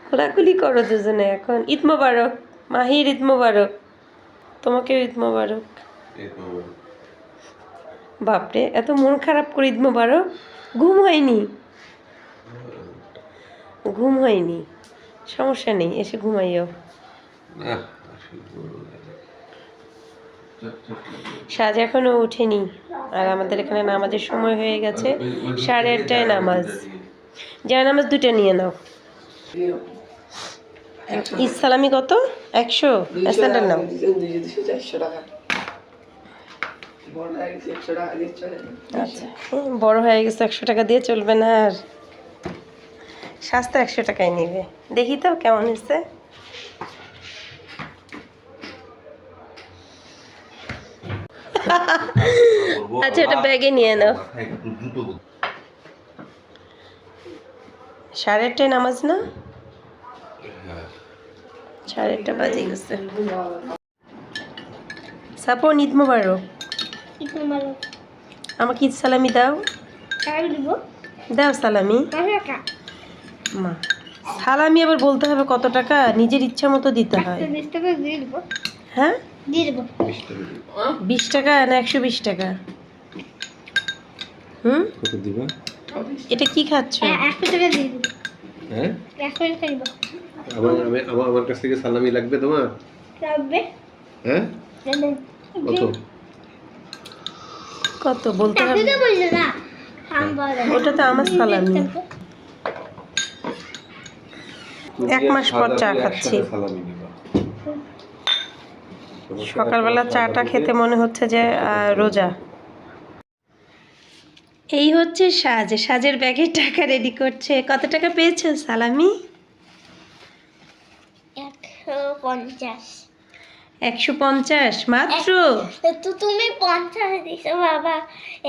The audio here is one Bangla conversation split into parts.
খোলাখুলি করো দুজনে এখন। ঈদ মোবারক মাহির, ঈদ মোবারক তোমাকেও, ঈদ মোবারক। বাপরে, এত মন খারাপ করে ঈদ মোবারক? ঘুম হয়নি? ঘুম হয়নি, সমস্যা নেই, এসে ঘুমাইও। সাজ এখনো উঠেনি, আর আমাদের এখানে নামাজের সময় হয়ে গেছে, 8:30টায় নামাজ। যা নামাজ 2টা নিয়ে নাও। ইসলামি কত? 100? স্ট্যান্ডার্ড নাও। আচ্ছা, বড় হয়ে গেছে, 100 টাকা দিয়ে চলবে না আর। সাজটা 100 টাকায় নিবে। দেখি তো কেমন হয়েছে। আচ্ছা, এটা ব্যাগে নিয়ে নাও। 8:30টায় নামাজ না? 8:30 বাজে গেছে। সাপন, ঈদ মোবারক। আমাকে ঈদ সালামি দাও। দাও সালামি। মা, সালামি আবার বলতে হবে কত টাকা? নিজের ইচ্ছা মতো দিতে হয়। হ্যাঁ, 20 টাকা না 120 টাকা? কত দিবা? এটা কি খাচ্ছ? 100 টাকা দিয়ে দিব। হ্যাঁ, 100 টাকা দিব। আমার কাছ থেকে সালামি লাগবে তোমার? লাগবে। হ্যাঁ, কত? কত বলতে হবে? টাকা বলছো না, ওটা তো আমার সালামি। 1 মাস পর চা খাচ্ছি। সকালবেলা চাটা খেতে মনে হচ্ছে যে রোজা। এই হচ্ছে সাজ, সাজের ব্যাগের টাকা রেডি করছে। কত টাকা পেয়েছো সালামি? 150। 150 মাত্র? তো তুমি 50 দিছো বাবা,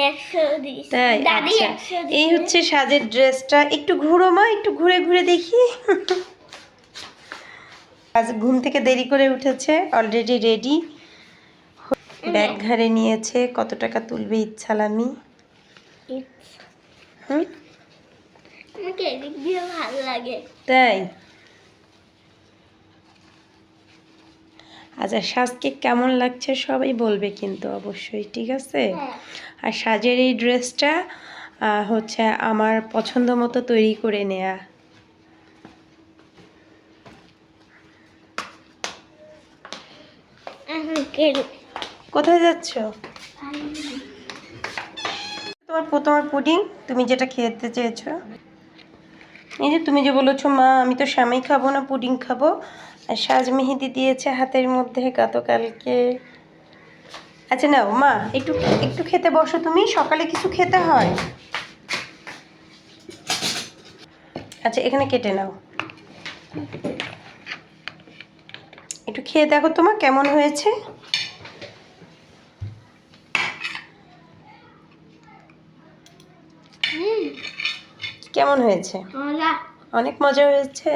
100 দিছো। তাই? দাদি 100 দিছে। এই হচ্ছে সাজের ড্রেসটা। একটু ঘুরো মা, একটু ঘুরে ঘুরে দেখি। আজ ঘুম থেকে দেরি করে উঠেছে, অলরেডি রেডি, ব্যাগ ঘাড়ে নিয়েছে। কত টাকা তুলবে ঈদ সালামি? আমাকে এদিক দিয়ে ভালো লাগে। তাই? আচ্ছা, সাজকে কেমন লাগছে সবাই বলবে কিন্তু অবশ্যই, ঠিক আছে? আর সাজের এই ড্রেসটা হচ্ছে আমার পছন্দ মতো তৈরি করে নেয়া। কোথায় যাচ্ছ? তোমার পুডিং, তুমি যেটা খেতে চেয়েছো। এই যে তুমি যে বলেছো মা আমি তো সেমাই খাবো না, পুডিং খাবো। আর সাজ মেহেদি দিয়েছে হাতের মধ্যে গতকালকে। আচ্ছা নাও মা, একটু একটু খেতে বসো। তুমি সকালে কিছু খেতে হয়? আচ্ছা, এখানে কেটে নাও, একটু খেয়ে দেখো তোমার কেমন হয়েছে। কেমন হয়েছে? অনেক মজা হয়েছে।